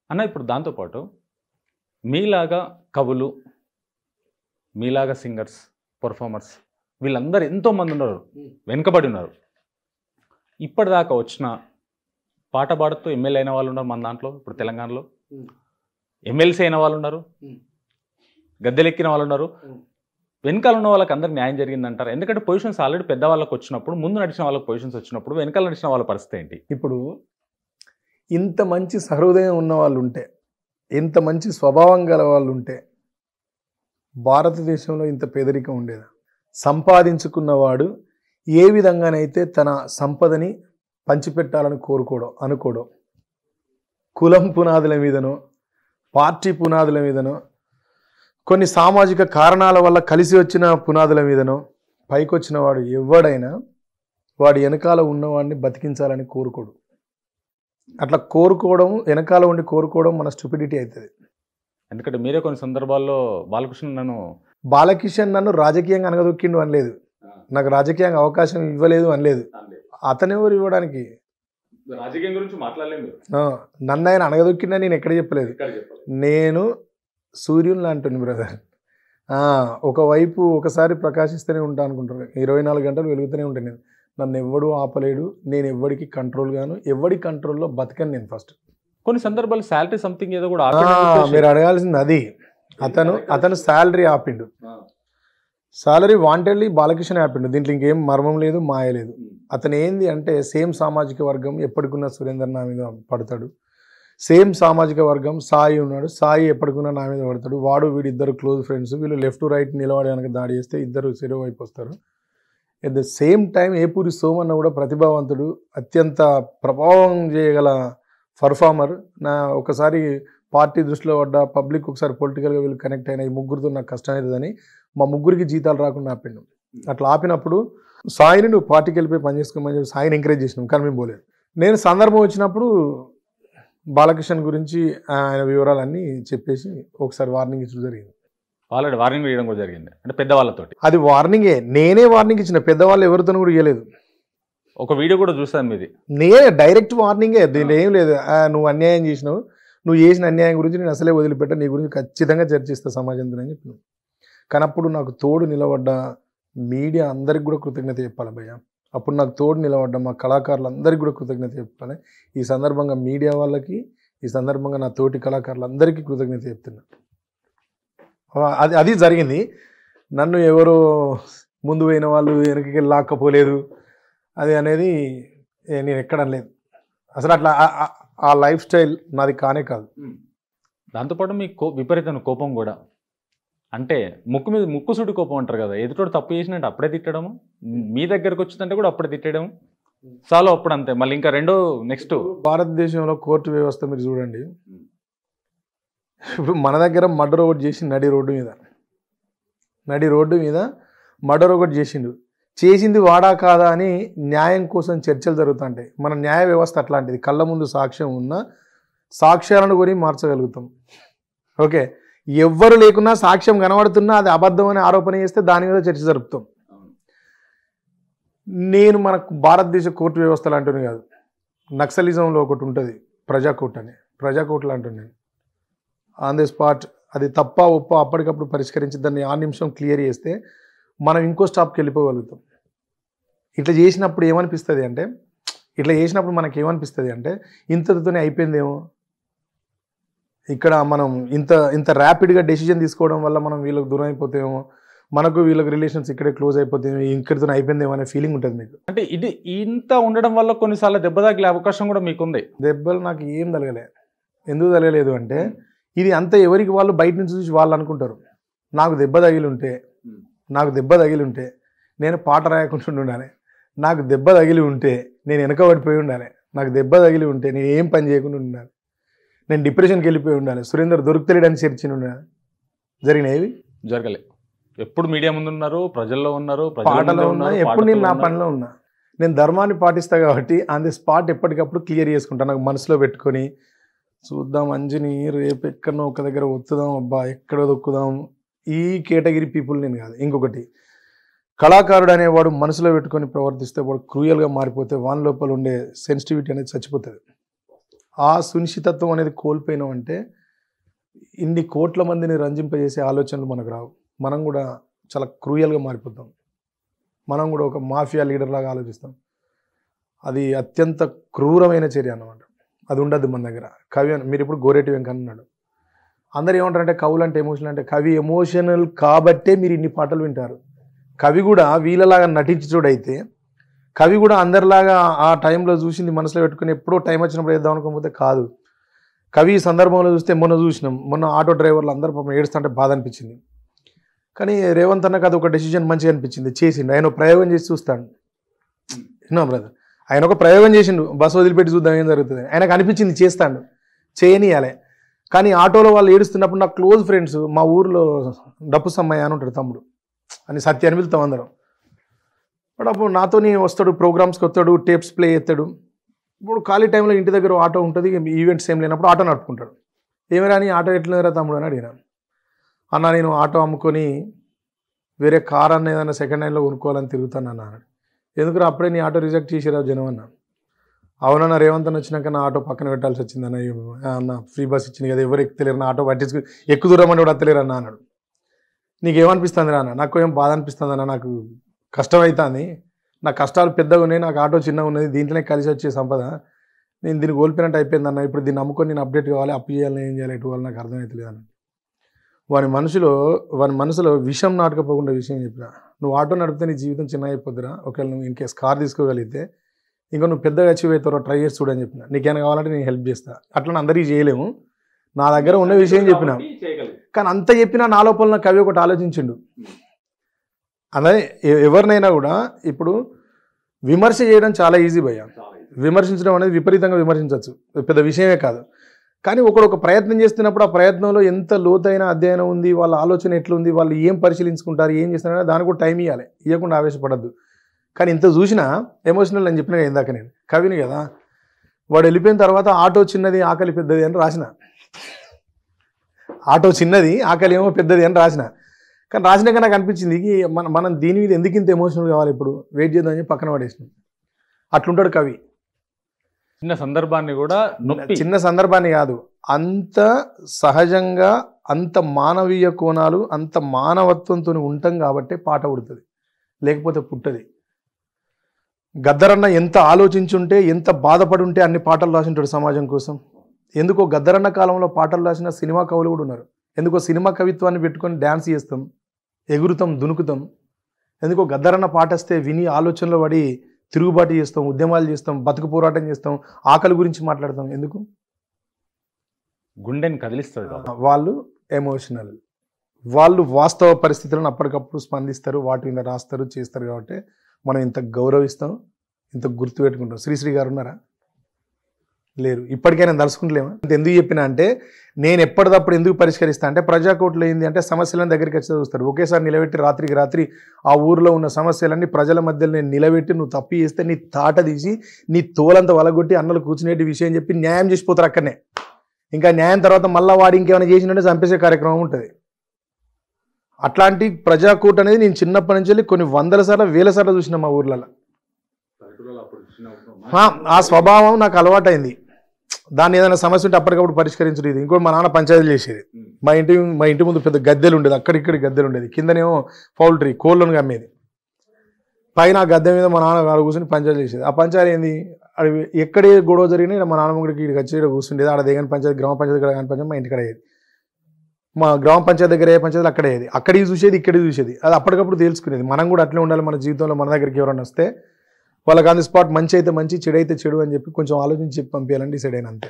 అన్న ఇప్పుడు దాంతోపాటు మీలాగా కవులు, మీలాగా సింగర్స్, పర్ఫార్మర్స్ వీళ్ళందరూ ఎంతోమంది ఉన్నారు, వెనుకబడి ఉన్నారు. ఇప్పటిదాకా వచ్చిన పాట పాడుతూ ఎమ్మెల్యే అయిన వాళ్ళు ఉన్నారు మన దాంట్లో. ఇప్పుడు తెలంగాణలో ఎమ్మెల్సీ అయిన వాళ్ళు ఉన్నారు, గద్దెలెక్కిన వాళ్ళు ఉన్నారు. వెనకాల ఉన్న వాళ్ళకి అందరికి న్యాయం జరిగిందంటారు. ఎందుకంటే పొజిషన్స్ ఆల్రెడీ పెద్దవాళ్ళకి వచ్చినప్పుడు, ముందు నడిచిన వాళ్ళకి పొజిషన్స్ వచ్చినప్పుడు వెనకాల నడిచిన వాళ్ళ పరిస్థితి ఏంటి? ఇప్పుడు ఇంత మంచి సహృదయం ఉన్న వాళ్ళు ఉంటే, ఇంత మంచి స్వభావం గల వాళ్ళు ఉంటే భారతదేశంలో ఇంత పేదరికం ఉండేదా? సంపాదించుకున్నవాడు ఏ విధంగానైతే తన సంపదని పంచిపెట్టాలని అనుకోవడం, కులం పునాదుల మీదనో, పార్టీ పునాదుల మీదనో, కొన్ని సామాజిక కారణాల వల్ల కలిసి వచ్చిన పునాదుల మీదనో పైకొచ్చిన వాడు ఎవడైనా వాడి వెనకాల ఉన్నవాడిని బతికించాలని కోరుకోడు. అట్లా కోరుకోవడం, వెనకాల ఉండి కోరుకోవడం మన స్టూపిడిటీ అవుతుంది. ఎందుకంటే మీరే కొన్ని సందర్భాల్లో బాలకిషన్ నన్ను రాజకీయంగా అనగదొక్కిండు అనలేదు, నాకు రాజకీయంగా అవకాశం ఇవ్వలేదు అనలేదు. అతనెవరు ఇవ్వడానికి? రాజకీయం గురించి మాట్లాడలేదు. నన్ను ఆయన అనగదొక్కిండా నేను ఎక్కడ చెప్పలేదు. నేను సూర్యుని లాంటి బ్రదర్. ఒకవైపు ఒకసారి ప్రకాశిస్తూనే ఉంటా అనుకుంటారు, 24 గంటలు వెలుగుతూనే ఉంటాను నేను. నన్ను ఎవ్వడూ ఆపలేడు, నేను ఎవ్వడికి కంట్రోల్ గాను, ఎవడి కంట్రోల్లో బతకను నేను. ఫస్ట్ కొన్ని సందర్భాలు శాలరీ సంథింగ్ ఏదో కూడా మీరు అడగాల్సింది అది. అతను శాలరీ ఆపిండు, సాలరీ వాంటెడ్లీ బాలకృష్ణ ఆపిండు. దీంట్లో ఇంకేం మర్మం లేదు, మాయ లేదు. అతను ఏంది అంటే సేమ్ సామాజిక వర్గం ఎప్పటికున్న సురేందర్ నా మీద పడతాడు, సేమ్ సామాజిక వర్గం సాయి ఉన్నాడు, సాయి ఎప్పటికున్నా నా మీద పడతాడు. వాడు వీడిద్దరు క్లోజ్ ఫ్రెండ్స్, వీళ్ళు లెఫ్ట్ రైట్ నిలబడి కనుక దాడి చేస్తే ఇద్దరు చెరువు వైపు వస్తారు. At the same time Epuri Somanna కూడా ప్రతిభావంతుడు, అత్యంత ప్రభావం చేయగల పర్ఫార్మర్. ఒకసారి పార్టీ దృష్టిలో పడ్డ, పబ్లిక్ ఒకసారి పొలిటికల్గా వీళ్ళు కనెక్ట్ అయిన, ఈ ముగ్గురితో నాకు కష్టం అవుతుందని మా ముగ్గురికి జీతాలు రాకుండా ఆపిండు. అట్లా ఆపినప్పుడు సాయిని నువ్వు పార్టీకి వెళ్ళిపోయి పని చేసుకోమని చెప్పి సాయిని ఎంకరేజ్ చేసినాం, కానీ మేము పోలేదు. నేను సందర్భం వచ్చినప్పుడు బాలకృష్ణ గురించి ఆయన వివరాలన్నీ చెప్పేసి ఒకసారి వార్నింగ్ ఇచ్చడం జరిగింది. ఆల్రెడీ వార్నింగ్ ఇవ్వడం కూడా జరిగింది, అంటే పెద్దవాళ్ళతోటి. అది వార్నింగే, నేనే వార్నింగ్ ఇచ్చిన, పెద్దవాళ్ళు ఎవరితో కూడా ఇవ్వలేదు. ఒక వీడియో కూడా చూస్తాను మీది, నేనే డైరెక్ట్ వార్నింగే, దీంట్లో ఏం లేదు. నువ్వు అన్యాయం చేసినావు, నువ్వు చేసిన అన్యాయం గురించి నేను అసలే వదిలిపెట్టా, నీ గురించి ఖచ్చితంగా చర్చిస్తా సమాజంతో అని చెప్పినావు. కానీ అప్పుడు నాకు తోడు నిలబడ్డ మీడియా అందరికి కూడా కృతజ్ఞత చెప్పాలి భయ్య. అప్పుడు నాకు తోడు నిలబడ్డ మా కళాకారులందరికీ కూడా కృతజ్ఞత చెప్పాలి. ఈ సందర్భంగా మీడియా వాళ్ళకి, ఈ సందర్భంగా నా తోటి కళాకారులందరికీ కృతజ్ఞత చెప్తున్నా. అది జరిగింది. నన్ను ఎవరో ముందు పోయిన వాళ్ళు వెనకకి లాక్కపోలేదు అది అనేది నేను ఎక్కడ అనలేదు. అసలు అట్లా ఆ లైఫ్ స్టైల్ నాది కానే కాదు. దాంతోపాటు మీ విపరీతమైన కోపం కూడా, అంటే ముక్కు మీద ముక్కుసూటి కోపం అంటారు కదా, ఎదుటోడు తప్పు చేసినట్టు అప్పుడే తిట్టడము, మీ దగ్గరకు వచ్చిందంటే కూడా అప్పుడే తిట్టడం, చాలు అప్పుడు అంతే. మళ్ళీ ఇంకా నెక్స్ట్ భారతదేశంలో కోర్టు వ్యవస్థ మీరు చూడండి. ఇప్పుడు మన దగ్గర మర్డర్ ఒకటి చేసి నడి రోడ్డు మీద మర్డర్ ఒకటి చేసింది వాడా కాదా అని న్యాయం కోసం చర్చలు జరుగుతుంటాయి. మన న్యాయ వ్యవస్థ అట్లాంటిది. కళ్ళ ముందు సాక్ష్యం ఉన్న సాక్ష్యాలను కొని మార్చగలుగుతాం. ఓకే, ఎవ్వరు లేకున్నా సాక్ష్యం కనబడుతున్నా అది అబద్ధం అని ఆరోపణ చేస్తే దాని మీద చర్చ జరుపుతాం. నేను మన భారతదేశ కోర్టు వ్యవస్థ లాంటివి కాదు. నక్సలిజంలో ఒకటి ఉంటుంది ప్రజాకోర్టు అని, ప్రజాకోర్టు లాంటివి ఆన్ ది స్పాట్ అది తప్ప ఒప్ప అప్పటికప్పుడు పరిష్కరించి దాన్ని ఆ నిమిషం క్లియర్ చేస్తే మనం ఇంకో స్టాప్కి వెళ్ళిపోగలుగుతాం. ఇట్లా చేసినప్పుడు మనకి ఏమనిపిస్తుంది అంటే ఇంతతోనే అయిపోయిందేమో, ఇక్కడ మనం ఇంత ర్యాపిడ్గా డెసిజన్ తీసుకోవడం వల్ల మనం వీళ్ళకి దూరం అయిపోతేమో, మనకు వీళ్ళకి రిలేషన్స్ ఇక్కడే క్లోజ్ అయిపోతేమో, ఇక్కడితో అయిపోయిందేమో అనే ఫీలింగ్ ఉంటుంది మీకు. అంటే ఇది ఇంత ఉండడం వల్ల కొన్నిసార్లు దెబ్బ తగిలే అవకాశం కూడా మీకుంది. దెబ్బలు నాకు ఏం తగలలేదు. ఎందుకు తగలలేదు అంటే ఇది అంతా ఎవరికి వాళ్ళు బయట నుంచి చూసి వాళ్ళు అనుకుంటారు. నాకు దెబ్బ తగిలి ఉంటే నేను పాట రాయకుండా ఉండాలి, నాకు దెబ్బ తగిలి ఉంటే నేను వెనకబడిపోయి ఉండాలి, నాకు దెబ్బ తగిలి ఉంటే నేను ఏం పని చేయకుండా ఉండాలి, నేను డిప్రెషన్కి వెళ్ళిపోయి ఉండాలి, సురేందర్ దొరుకుతలేడని చర్చి ఉండాలి. జరిగినాయి జరగలే. ఎప్పుడు మీడియా ముందు ఉన్నారు, ప్రజల్లో ఉన్నారు, పాటలో ఉన్నా, ఎప్పుడు నేను నా పనిలో ఉన్నా. నేను ధర్మాన్ని పాటిస్తా కాబట్టి ఆన్ ది స్పాట్ ఎప్పటికప్పుడు క్లియర్ చేసుకుంటాను. నాకు మనసులో పెట్టుకొని చూద్దాం అంజని రేపు ఎక్కడో ఒక దగ్గర ఒత్తుదాం, అబ్బా ఎక్కడో దొక్కుదాం, ఈ కేటగిరీ పీపుల్ నేను కాదు. ఇంకొకటి, కళాకారుడు అనేవాడు మనసులో పెట్టుకొని ప్రవర్తిస్తే వాడు క్రూయల్గా మారిపోతే వాని లోపల ఉండే సెన్సిటివిటీ అనేది చచ్చిపోతుంది. ఆ సునిశ్చితత్వం అనేది కోల్పోయినాం అంటే ఇన్ని కోట్ల మందిని రంజింపజేసే ఆలోచనలు మనకు రావు. మనం కూడా చాలా క్రూయల్గా మారిపోతాం. మనం కూడా ఒక మాఫియా లీడర్ లాగా ఆలోచిస్తాం. అది అత్యంత క్రూరమైన చర్య అన్నమాట. అది ఉండద్దు మన దగ్గర. కవి అని మీరు ఇప్పుడు గోరేటి వెంకన్న అన్నాడు. అందరు ఏమంటారంటే కవులు అంటే ఎమోషనల్ అంటే కవి ఎమోషనల్ కాబట్టే మీరు ఇన్ని పాటలు వింటారు. కవి కూడా వీళ్ళలాగా నటించుడైతే కవి కూడా అందరిలాగా ఆ టైంలో చూసింది మనసులో పెట్టుకుని ఎప్పుడో టైం వచ్చినప్పుడు వేద్దాం అనుకోకపోతే కాదు. కవి ఈ సందర్భంలో చూస్తే మొన్న ఆటో డ్రైవర్లు అందరూ పాపం ఏడుస్తుంటే బాధ అనిపించింది. కానీ రేవంత్ అన్నకు అది ఒక డెసిజన్ మంచిగా అనిపించింది, చేసిండు. ఆయన ఒక ప్రయోగం చేసి చూస్తాడు. విన్నా బ్రదర్, ఆయన ఒక ప్రయోగం చేసిండు, బస్సు వదిలిపెట్టి చూద్దాం ఏం జరుగుతుంది. ఆయనకు అనిపించింది చేస్తాడు, చేయనియాలే. కానీ ఆటోలో వాళ్ళు ఏడుస్తున్నప్పుడు నా క్లోజ్ ఫ్రెండ్స్, మా ఊర్లో డప్పు సమ్మయ్య అని ఉంటాడు తమ్ముడు అని, సత్య అని వెళ్తాం అందరం. బట్ అప్పుడు నాతోని వస్తాడు, ప్రోగ్రామ్స్కి వస్తాడు, టేప్స్ ప్లే చేస్తాడు. ఇప్పుడు ఖాళీ టైంలో ఇంటి దగ్గర ఆటో ఉంటుంది, ఈవెంట్స్ ఏం లేనప్పుడు ఆటో నడుపుకుంటాడు. ఏమైనా అని ఆటో ఎట్లా తమ్ముడు అని అడిగినా. అన్న నేను ఆటో అమ్ముకొని వేరే కార్ అన్న ఏదైనా సెకండ్ హ్యాండ్లో కొనుక్కోవాలని తిరుగుతాను అన్న. ఎందుకు అప్పుడే నీ ఆటో రిజెక్ట్ చేసిరావు జనం అన్న. అవునన్న, రేవంత్ అని వచ్చినాక నా ఆటో పక్కన పెట్టాల్సి వచ్చింది అన్న ఫ్రీ బస్ ఇచ్చింది కదా, ఎవరు ఎక్కుతలేరు, నా ఆటో పట్టించుకు ఎక్కువ దూరం అని కూడా వస్తలేరు అన్న అన్నాడు. నీకేమనిపిస్తుంది అన్న? నాకు ఏం బాధ అనిపిస్తుంది అన్న, నాకు కష్టం అవుతుంది, నా కష్టాలు పెద్దగా ఉన్నాయి, నాకు ఆటో చిన్నగా ఉన్నది, దీంట్లోనే కలిసి వచ్చే సంపద, నేను దీన్ని కోల్పోయినట్టు అయిపోయింది అన్న. ఇప్పుడు దీన్ని నమ్ముకొని నేను అప్డేట్ కావాలి, అప్పు చేయాలని ఏం చేయాలి, ఎటు వాళ్ళు నాకు అర్థమవుతలేదు అన్న. వాని మనసులో విషం నాటకపోకుండా విషయం చెప్పిన, నువ్వు ఆటో నడిపితే నీ జీవితం చిన్న అయిపోద్దురా, ఒకవేళ నువ్వు ఇంకేస్ కార్ తీసుకోగలిగితే ఇంకా నువ్వు పెద్దగా అచీవ్ అవుతారో ట్రై చేసి చూడని చెప్పిన. నీకేమైనా కావాలంటే నేను హెల్ప్ చేస్తా. అట్లా అందరికీ చేయలేము, నా దగ్గర ఉన్న విషయం చెప్పిన. కానీ అంత చెప్పినా నా లోపల నా కవి ఒకటి ఆలోచించిండు. అదే ఎవరినైనా కూడా ఇప్పుడు విమర్శ చేయడం చాలా ఈజీ భయ్య, విమర్శించడం అనేది విపరీతంగా విమర్శించవచ్చు, పెద్ద విషయమే కాదు. కానీ ఒక ప్రయత్నం చేస్తున్నప్పుడు ఆ ప్రయత్నంలో ఎంత లోతైన అధ్యయనం ఉంది, వాళ్ళ ఆలోచన ఎట్లుంది, వాళ్ళు ఏం పరిశీలించుకుంటారు, ఏం చేస్తున్నారో దానికి కూడా టైం ఇవ్వాలి, ఇవ్వకుండా ఆవేశపడద్దు. కానీ ఇంత చూసినా ఎమోషనల్ అని చెప్పిన ఇందాక నేను కవిని కదా, వాడు వెళ్ళిపోయిన తర్వాత ఆటో చిన్నది ఆకలి పెద్దది అని రాసిన. ఆటో చిన్నది ఆకలి ఏమో పెద్దది అని రాసిన. కానీ రాసినాక నాకు అనిపించింది మనం దీని మీద ఎందుకు ఇంత ఎమోషనల్ కావాలి, ఇప్పుడు వెయిట్ చేద్దామని చెప్పి పక్కన పడేసినాం. అట్లుంటాడు కవి. చిన్న సందర్భాన్ని కూడా చిన్న సందర్భాన్ని కాదు, అంత సహజంగా అంత మానవీయ కోణాలు అంత మానవత్వంతో ఉంటాం కాబట్టి పాట పుడుతుంది, లేకపోతే పుట్టది. గద్దరన్న ఎంత ఆలోచించుంటే ఎంత బాధపడి ఉంటే అన్ని పాటలు రాసింటాడు సమాజం కోసం. ఎందుకో గద్దరన్న కాలంలో పాటలు రాసిన సినిమా కవులు కూడా ఉన్నారు. ఎందుకో సినిమా కవిత్వాన్ని పెట్టుకొని డ్యాన్స్ చేస్తాం, ఎగురుతాం, దునుకుతాం. ఎందుకో గద్దరన్న పాట వస్తే విని ఆలోచనలో పడి తిరుగుబాటు చేస్తాం, ఉద్యమాలు చేస్తాం, బతుకు పోరాటం చేస్తాం, ఆకలి గురించి మాట్లాడతాం. ఎందుకు? గుండెని కదిలిస్తుంది. వాళ్ళు ఎమోషనల్, వాళ్ళు వాస్తవ పరిస్థితులను అప్పటికప్పుడు స్పందిస్తారు, వాటి మీద రాస్తారు, చేస్తారు. కాబట్టి మనం ఇంత గౌరవిస్తాం, ఇంత గుర్తుపెట్టుకుంటాం. శ్రీశ్రీ గారు ఉన్నారా? లేరు. ఇప్పటికైనా తలుసుకుంటలేమా? ఎందుకు చెప్పినా అంటే, నేను ఎప్పటికప్పుడు ఎందుకు పరిష్కరిస్తా అంటే, ప్రజాకోట్లో ఏంది అంటే సమస్యలను దగ్గరికి వచ్చి చూస్తారు. ఒకేసారి నిలబెట్టి రాత్రికి రాత్రి ఆ ఊరిలో ఉన్న సమస్యలన్నీ ప్రజల మధ్యలో నేను నిలబెట్టి, నువ్వు తప్పి చేస్తే నీ తాట తీసి నీ తోలంతా వలగొట్టి అన్నలు కూర్చునేటి విషయం చెప్పి న్యాయం చేసిపోతారు అక్కడనే. ఇంకా న్యాయం తర్వాత మళ్ళీ వాడు ఇంకేమైనా చేసినట్టే చంపేసే కార్యక్రమం ఉంటుంది. అట్లాంటి ప్రజాకోట్ అనేది నేను చిన్నప్పటి నుంచి వెళ్ళి కొన్ని వందల సార్లు వేల సార్లు చూసిన మా ఊర్లలో. ఆ స్వభావం నాకు అలవాటైంది. దాన్ని ఏదైనా సమస్య ఉంటే అప్పటికప్పుడు పరిష్కరించడం. ఇది ఇంకోటి మా నాన్న పంచాయతీలు చేసేది. మా ఇంటి ముందు పెద్ద గద్దెలు ఉండేది, అక్కడిక్కడి గద్దెలు ఉండేది, కిందనేమో పౌల్ట్రీ కోళ్ళను అమ్మేది, పైన ఆ గద్దె మీద మా నాన్న కూర్చొని పంచాయతీ చేసేది. ఆ పంచాయతీ ఏంది, అది ఎక్కడే గొడవ జరిగినా మా నాన్న ముగ్గురికి ఇక్కడికి వచ్చి ఇక్కడ కూర్చుండేది. ఆడ దిగని పంచాయతీ, గ్రామ పంచాయతీ ఇక్కడ కానీ పంచాయతీ మా ఇంటికి అయ్యేది. మా గ్రామ పంచాయతీ దగ్గర ఏ పంచాయతీ అక్కడే అయ్యేది. అక్కడికి చూసేది, ఇక్కడికి చూసేది. అది అప్పటికప్పుడు తెలుసుకునేది. మనం కూడా అట్లే ఉండాలి మన జీవితంలో. మన దగ్గరికి ఎవరైనా వస్తే వాళ్ళకి ఆన్ ది స్పాట్ మంచి అయితే మంచి, చెడు అయితే చెడు అని చెప్పి కొంచెం ఆలోచించి చెప్పి పంపించాలని డిసైడ్ అయినా అంతే.